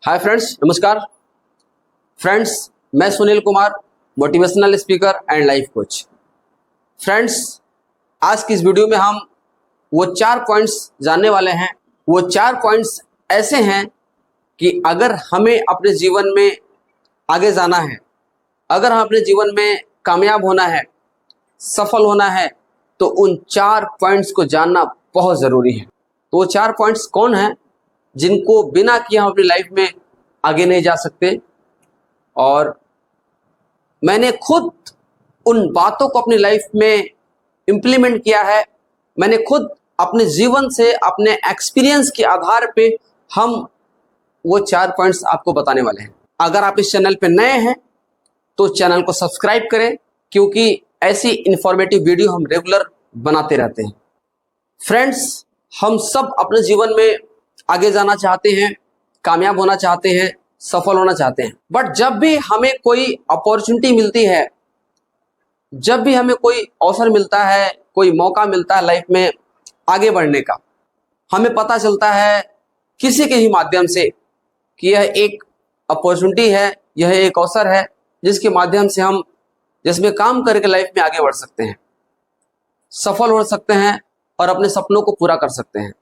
Hi friends, नमस्कार friends. मैं Sunil Kumar, motivational speaker and life coach. Friends, आज की इस वीडियो में हम वो 4 पॉइंट्स जानने वाले हैं। वो 4 पॉइंट्स ऐसे हैं कि अगर हमें अपने जीवन में आगे जाना है, अगर हम अपने जीवन में कामयाब होना है, सफल होना है, तो उन 4 पॉइंट्स को जानना बहुत ज़रूरी है। तो वो 4 पॉइंट्स कौन हैं जिनको बिना किए हम अपनी लाइफ में आगे नहीं जा सकते। और मैंने खुद उन बातों को अपनी लाइफ में इम्प्लीमेंट किया है। मैंने खुद अपने जीवन से, अपने एक्सपीरियंस के आधार पे हम वो 4 पॉइंट्स आपको बताने वाले हैं। अगर आप इस चैनल पे नए हैं तो चैनल को सब्सक्राइब करें, क्योंकि ऐसी इंफॉर्मेटिव वीडियो हम रेगुलर बनाते रहते हैं। फ्रेंड्स, हम सब अपने जीवन में आगे जाना चाहते हैं, कामयाब होना चाहते हैं, सफल होना चाहते हैं। बट जब भी हमें कोई अपॉर्चुनिटी मिलती है, जब भी हमें कोई अवसर मिलता है, कोई मौका मिलता है लाइफ में आगे बढ़ने का, हमें पता चलता है किसी के ही माध्यम से कि यह एक अपॉर्चुनिटी है, यह एक अवसर है जिसके माध्यम से हम जिसमें काम करके लाइफ में आगे बढ़ सकते हैं, सफल हो सकते हैं और अपने सपनों को पूरा कर सकते हैं।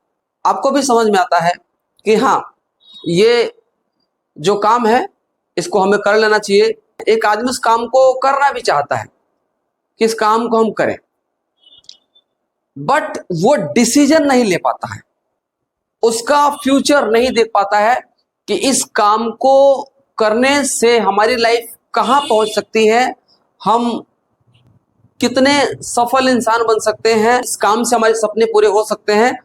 आपको भी समझ में आता है कि हाँ, ये जो काम है इसको हमें कर लेना चाहिए। एक आदमी उस काम को करना भी चाहता है कि इस काम को हम करें, बट वो डिसीजन नहीं ले पाता है, उसका फ्यूचर नहीं देख पाता है कि इस काम को करने से हमारी लाइफ कहाँ पहुंच सकती है, हम कितने सफल इंसान बन सकते हैं, इस काम से हमारे सपने पूरे हो सकते हैं।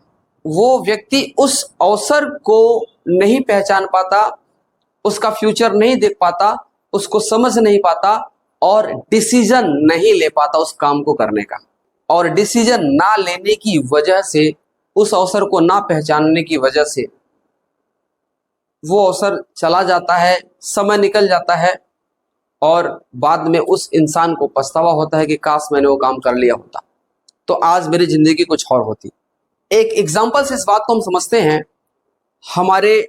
वो व्यक्ति उस अवसर को नहीं पहचान पाता, उसका फ्यूचर नहीं देख पाता, उसको समझ नहीं पाता और डिसीजन नहीं ले पाता उस काम को करने का। और डिसीजन ना लेने की वजह से, उस अवसर को ना पहचानने की वजह से वो अवसर चला जाता है, समय निकल जाता है और बाद में उस इंसान को पछतावा होता है कि काश मैंने वो काम कर लिया होता तो आज मेरी जिंदगी कुछ और होती। एक एग्जाम्पल से इस बात को हम समझते हैं। हमारे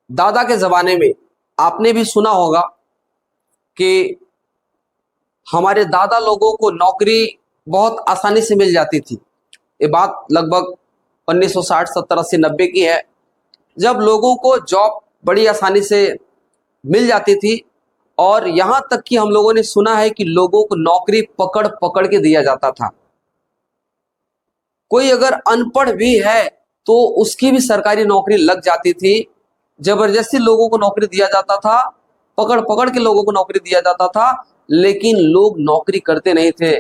दादा के ज़माने में आपने भी सुना होगा कि हमारे दादा लोगों को नौकरी बहुत आसानी से मिल जाती थी। ये बात लगभग 1960, 70, 80, 90 की है, जब लोगों को जॉब बड़ी आसानी से मिल जाती थी। और यहाँ तक कि हम लोगों ने सुना है कि लोगों को नौकरी पकड़ पकड़ के दिया जाता था। कोई अगर अनपढ़ भी है तो उसकी भी सरकारी नौकरी लग जाती थी। जबरदस्ती लोगों को नौकरी दिया जाता था, पकड़ पकड़ के लोगों को नौकरी दिया जाता था, लेकिन लोग नौकरी करते नहीं थे,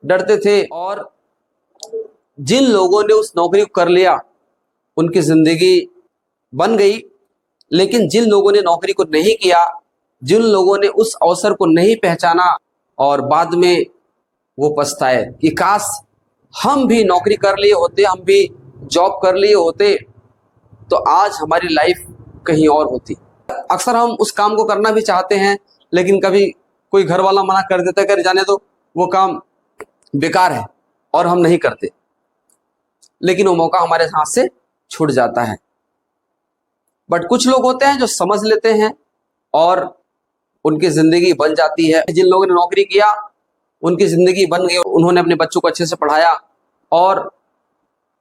डरते थे। और जिन लोगों ने उस नौकरी को कर लिया उनकी जिंदगी बन गई, लेकिन जिन लोगों ने नौकरी को नहीं किया, जिन लोगों ने उस अवसर को नहीं पहचाना और बाद में वो पछताए कि काश हम भी नौकरी कर लिए होते, हम भी जॉब कर लिए होते तो आज हमारी लाइफ कहीं और होती। अक्सर हम उस काम को करना भी चाहते हैं, लेकिन कभी कोई घर वाला मना कर देता है, कर जाने दो, वो काम बेकार है, और हम नहीं करते, लेकिन वो मौका हमारे हाथ से छूट जाता है। बट कुछ लोग होते हैं जो समझ लेते हैं और उनकी जिंदगी बन जाती है। जिन लोगों ने नौकरी किया उनकी जिंदगी बन गई, उन्होंने अपने बच्चों को अच्छे से पढ़ाया और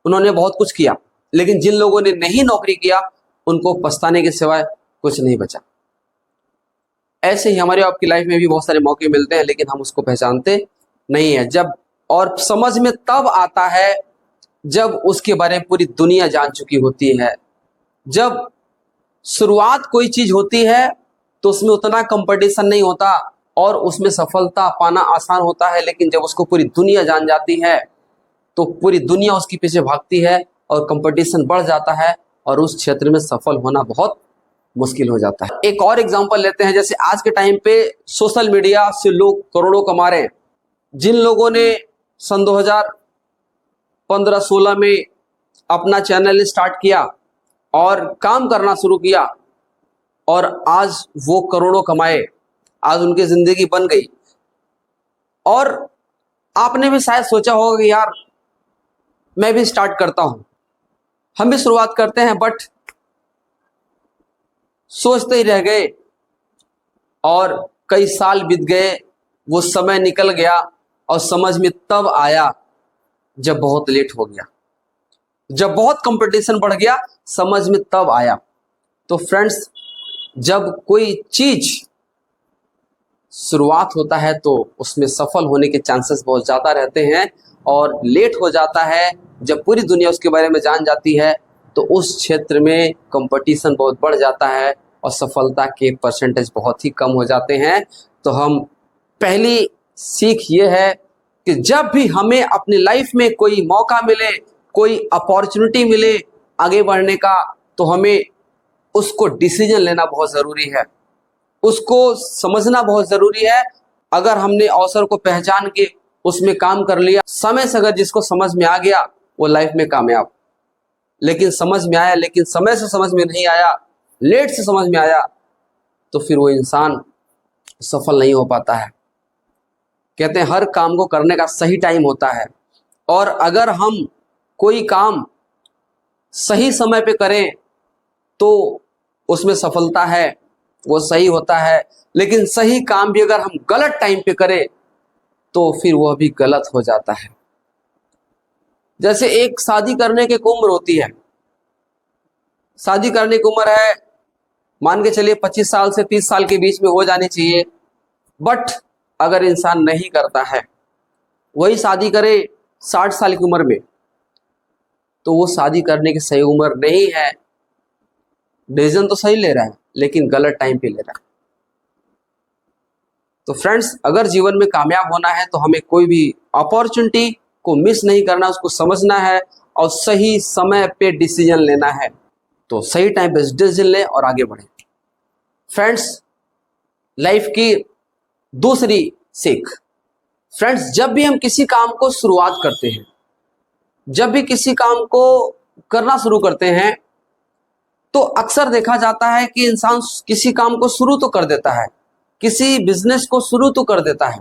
उन्होंने बहुत कुछ किया। लेकिन जिन लोगों ने नहीं नौकरी किया उनको पछताने के सिवाय कुछ नहीं बचा। ऐसे ही हमारे आपकी लाइफ में भी बहुत सारे मौके मिलते हैं, लेकिन हम उसको पहचानते नहीं है। जब और समझ में तब आता है जब उसके बारे में पूरी दुनिया जान चुकी होती है। जब शुरुआत कोई चीज होती है तो उसमें उतना कंपटीशन नहीं होता और उसमें सफलता पाना आसान होता है, लेकिन जब उसको पूरी दुनिया जान जाती है तो पूरी दुनिया उसके पीछे भागती है और कंपटीशन बढ़ जाता है और उस क्षेत्र में सफल होना बहुत मुश्किल हो जाता है। एक और एग्जांपल लेते हैं। जैसे आज के टाइम पे सोशल मीडिया से लोग करोड़ों कमा रहे हैं। जिन लोगों ने सन 2015-16 में अपना चैनल स्टार्ट किया और काम करना शुरू किया और आज वो करोड़ों कमाए, आज उनकी जिंदगी बन गई। और आपने भी शायद सोचा होगा कि यार मैं भी स्टार्ट करता हूं, हम भी शुरुआत करते हैं, बट सोचते ही रह गए और कई साल बीत गए, वो समय निकल गया और समझ में तब आया जब बहुत लेट हो गया, जब बहुत कंपटीशन बढ़ गया, समझ में तब आया। तो फ्रेंड्स, जब कोई चीज शुरुआत होता है तो उसमें सफल होने के चांसेस बहुत ज़्यादा रहते हैं, और लेट हो जाता है जब पूरी दुनिया उसके बारे में जान जाती है तो उस क्षेत्र में कंपटीशन बहुत बढ़ जाता है और सफलता के परसेंटेज बहुत ही कम हो जाते हैं। तो हम पहली सीख ये है कि जब भी हमें अपनी लाइफ में कोई मौका मिले, कोई अपॉर्चुनिटी मिले आगे बढ़ने का, तो हमें उसको डिसीजन लेना बहुत ज़रूरी है, उसको समझना बहुत ज़रूरी है। अगर हमने अवसर को पहचान के उसमें काम कर लिया, समय से अगर जिसको समझ में आ गया वो लाइफ में कामयाब। लेकिन समझ में आया, लेकिन समय से समझ में नहीं आया, लेट से समझ में आया, तो फिर वो इंसान सफल नहीं हो पाता है। कहते हैं हर काम को करने का सही टाइम होता है, और अगर हम कोई काम सही समय पे करें तो उसमें सफलता है, वो सही होता है। लेकिन सही काम भी अगर हम गलत टाइम पे करें तो फिर वह भी गलत हो जाता है। जैसे एक शादी करने की उम्र होती है, शादी करने की उम्र है, मान के चलिए 25 साल से 30 साल के बीच में हो जानी चाहिए, बट अगर इंसान नहीं करता है, वही शादी करे 60 साल की उम्र में, तो वो शादी करने की सही उम्र नहीं है। डिसीजन तो सही ले रहा है लेकिन गलत टाइम पे ले रहा है। तो फ्रेंड्स, अगर जीवन में कामयाब होना है तो हमें कोई भी अपॉर्चुनिटी को मिस नहीं करना, उसको समझना है और सही समय पे डिसीजन लेना है। तो सही टाइम पे डिसीजन लें और आगे बढ़ें। फ्रेंड्स, लाइफ की दूसरी सीख, फ्रेंड्स, जब भी हम किसी काम को शुरुआत करते हैं, जब भी किसी काम को करना शुरू करते हैं, तो अक्सर देखा जाता है कि इंसान किसी काम को शुरू तो कर देता है, किसी बिजनेस को शुरू तो कर देता है।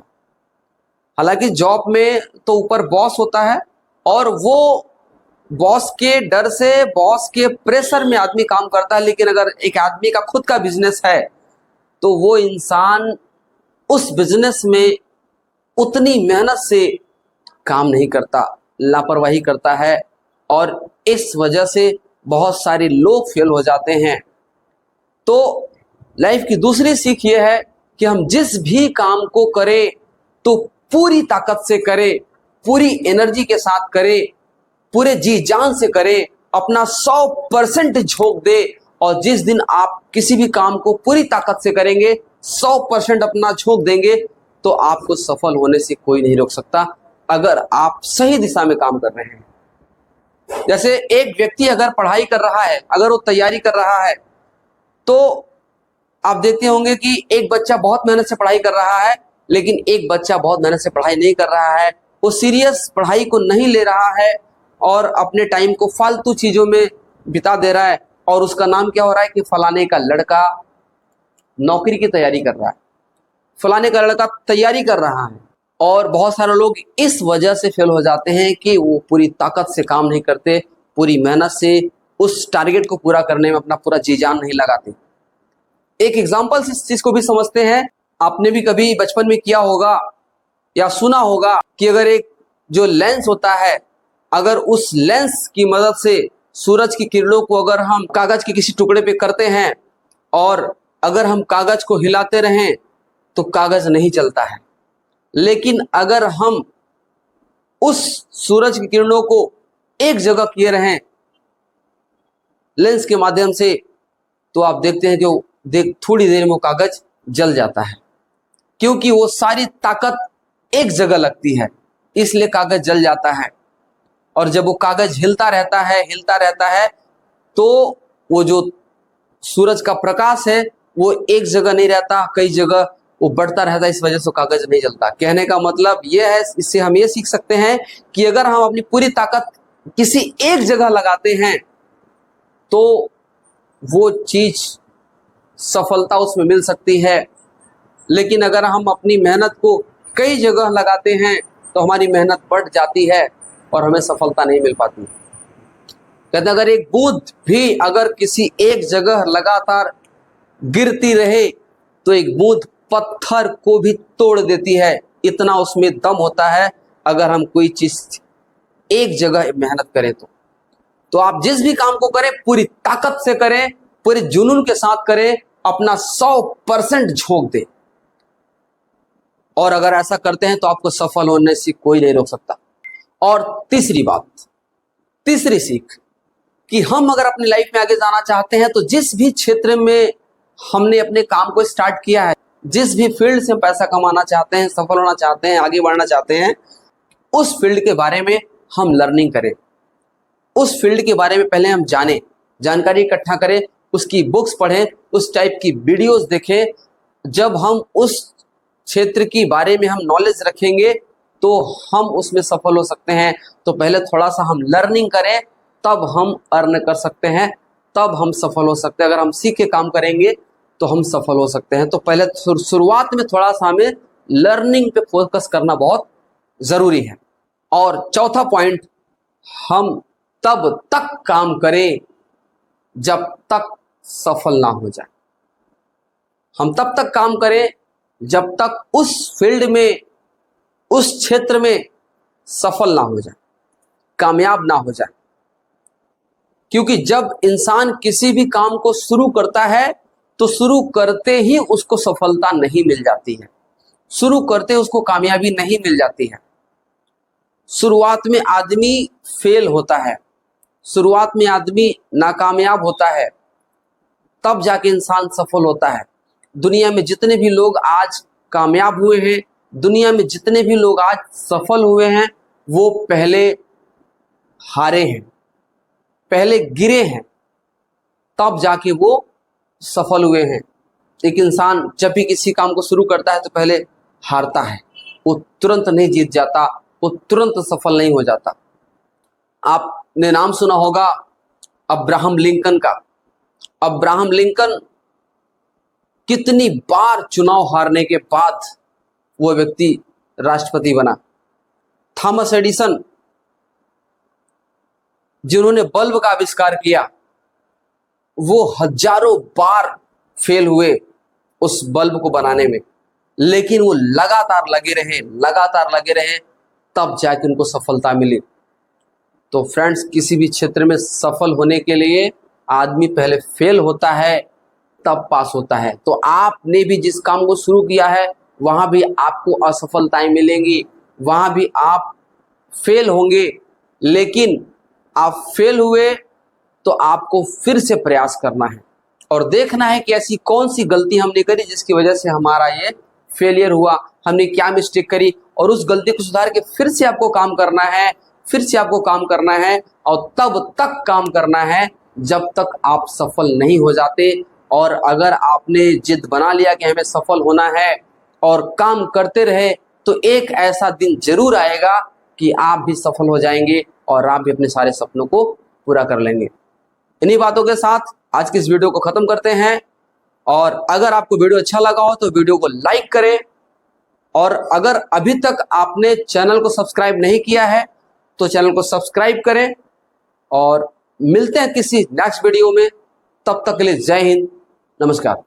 हालांकि जॉब में तो ऊपर बॉस होता है और वो बॉस के डर से, बॉस के प्रेशर में आदमी काम करता है। लेकिन अगर एक आदमी का खुद का बिजनेस है तो वो इंसान उस बिजनेस में उतनी मेहनत से काम नहीं करता, लापरवाही करता है, और इस वजह से बहुत सारे लोग फेल हो जाते हैं। तो लाइफ की दूसरी सीख ये है कि हम जिस भी काम को करें तो पूरी ताकत से करें, पूरी एनर्जी के साथ करें, पूरे जी जान से करें, अपना 100% झोंक दे। और जिस दिन आप किसी भी काम को पूरी ताकत से करेंगे, 100% अपना झोंक देंगे, तो आपको सफल होने से कोई नहीं रोक सकता, अगर आप सही दिशा में काम कर रहे हैं। जैसे एक व्यक्ति अगर पढ़ाई कर रहा है, अगर वो तैयारी कर रहा है, तो आप देखते होंगे कि एक बच्चा बहुत मेहनत से पढ़ाई कर रहा है, लेकिन एक बच्चा बहुत मेहनत से पढ़ाई नहीं कर रहा है। वो सीरियस पढ़ाई को नहीं ले रहा है और अपने टाइम को फालतू चीजों में बिता दे रहा है, और उसका नाम क्या हो रहा है कि फलाने का लड़का नौकरी की तैयारी कर रहा है, फलाने का लड़का तैयारी कर रहा है। और बहुत सारे लोग इस वजह से फेल हो जाते हैं कि वो पूरी ताकत से काम नहीं करते, पूरी मेहनत से उस टारगेट को पूरा करने में अपना पूरा जी जान नहीं लगाते। एक एग्जांपल से इस चीज को भी समझते हैं। आपने भी कभी बचपन में किया होगा या सुना होगा कि अगर एक जो लेंस होता है, अगर उस लेंस की मदद से सूरज की किरणों को अगर हम कागज के किसी टुकड़े पे करते हैं और अगर हम कागज को हिलाते रहें तो कागज नहीं चलता है। लेकिन अगर हम उस सूरज की किरणों को एक जगह किए रहें लेंस के माध्यम से, तो आप देखते हैं कि थोड़ी देर में वो कागज जल जाता है, क्योंकि वो सारी ताकत एक जगह लगती है, इसलिए कागज जल जाता है। और जब वो कागज हिलता रहता है तो वो जो सूरज का प्रकाश है वो एक जगह नहीं रहता, कई जगह वो बढ़ता रहता है, इस वजह से कागज नहीं जलता। कहने का मतलब ये है, इससे हम ये सीख सकते हैं कि अगर हम अपनी पूरी ताकत किसी एक जगह लगाते हैं तो वो चीज सफलता उसमें मिल सकती है। लेकिन अगर हम अपनी मेहनत को कई जगह लगाते हैं तो हमारी मेहनत बढ़ जाती है और हमें सफलता नहीं मिल पाती। कहते अगर एक बूंद भी अगर किसी एक जगह लगातार गिरती रहे तो एक बूंद पत्थर को भी तोड़ देती है, इतना उसमें दम होता है अगर हम कोई चीज एक जगह मेहनत करें तो आप जिस भी काम को करें पूरी ताकत से करें, पूरे जुनून के साथ करें, अपना 100% झोंक दें। और अगर ऐसा करते हैं तो आपको सफल होने से कोई नहीं रोक सकता। और तीसरी बात, तीसरी सीख कि हम अगर अपनी लाइफ में आगे जाना चाहते हैं तो जिस भी क्षेत्र में हमने अपने काम को स्टार्ट किया है, जिस भी फील्ड से हम पैसा कमाना चाहते हैं, सफल होना चाहते हैं, आगे बढ़ना चाहते हैं, उस फील्ड के बारे में हम लर्निंग करें, उस फील्ड के बारे में पहले हम जानें, जानकारी इकट्ठा करें, उसकी बुक्स पढ़ें, उस टाइप की वीडियोस देखें। जब हम उस क्षेत्र की बारे में हम नॉलेज रखेंगे तो हम उसमें सफल हो सकते हैं। तो पहले थोड़ा सा हम लर्निंग करें, तब हम अर्न कर सकते हैं, तब हम सफल हो सकते हैं। अगर हम सीख के काम करेंगे तो हम सफल हो सकते हैं। तो पहले शुरुआत में थोड़ा सा हमें लर्निंग पे फोकस करना बहुत जरूरी है। और चौथा पॉइंट, हम तब तक काम करें जब तक सफल ना हो जाए। हम तब तक काम करें जब तक उस फील्ड में, उस क्षेत्र में सफल ना हो जाए, कामयाब ना हो जाए। क्योंकि जब इंसान किसी भी काम को शुरू करता है तो शुरू करते ही उसको सफलता नहीं मिल जाती है, शुरू करते उसको कामयाबी नहीं मिल जाती है। शुरुआत में आदमी फेल होता है, शुरुआत में आदमी नाकामयाब होता है, तब जाके इंसान सफल होता है। दुनिया में जितने भी लोग आज कामयाब हुए हैं, दुनिया में जितने भी लोग आज सफल हुए हैं, वो पहले हारे हैं, पहले गिरे हैं, तब जाके वो सफल हुए हैं। एक इंसान जब भी किसी काम को शुरू करता है तो पहले हारता है, वो तुरंत नहीं जीत जाता, वो तुरंत सफल नहीं हो जाता। आपने नाम सुना होगा अब्राहम लिंकन का। अब्राहम लिंकन कितनी बार चुनाव हारने के बाद वो व्यक्ति राष्ट्रपति बना। थॉमस एडिसन, जिन्होंने बल्ब का आविष्कार किया, वो हजारों बार फेल हुए उस बल्ब को बनाने में, लेकिन वो लगातार लगे रहे, लगातार लगे रहे, तब जाके उनको सफलता मिली। तो फ्रेंड्स, किसी भी क्षेत्र में सफल होने के लिए आदमी पहले फेल होता है, तब पास होता है। तो आपने भी जिस काम को शुरू किया है वहां भी आपको असफलताएं मिलेंगी, वहां भी आप फेल होंगे, लेकिन आप फेल हुए तो आपको फिर से प्रयास करना है और देखना है कि ऐसी कौन सी गलती हमने करी जिसकी वजह से हमारा ये फेलियर हुआ, हमने क्या मिस्टेक करी, और उस गलती को सुधार के फिर से आपको काम करना है, फिर से आपको काम करना है, और तब तक काम करना है जब तक आप सफल नहीं हो जाते। और अगर आपने जिद बना लिया कि हमें सफल होना है और काम करते रहे, तो एक ऐसा दिन जरूर आएगा कि आप भी सफल हो जाएंगे और आप भी अपने सारे सपनों को पूरा कर लेंगे। इन्हीं बातों के साथ आज की इस वीडियो को खत्म करते हैं। और अगर आपको वीडियो अच्छा लगा हो तो वीडियो को लाइक करें, और अगर अभी तक आपने चैनल को सब्सक्राइब नहीं किया है तो चैनल को सब्सक्राइब करें। और मिलते हैं किसी नेक्स्ट वीडियो में, तब तक के लिए जय हिंद, नमस्कार।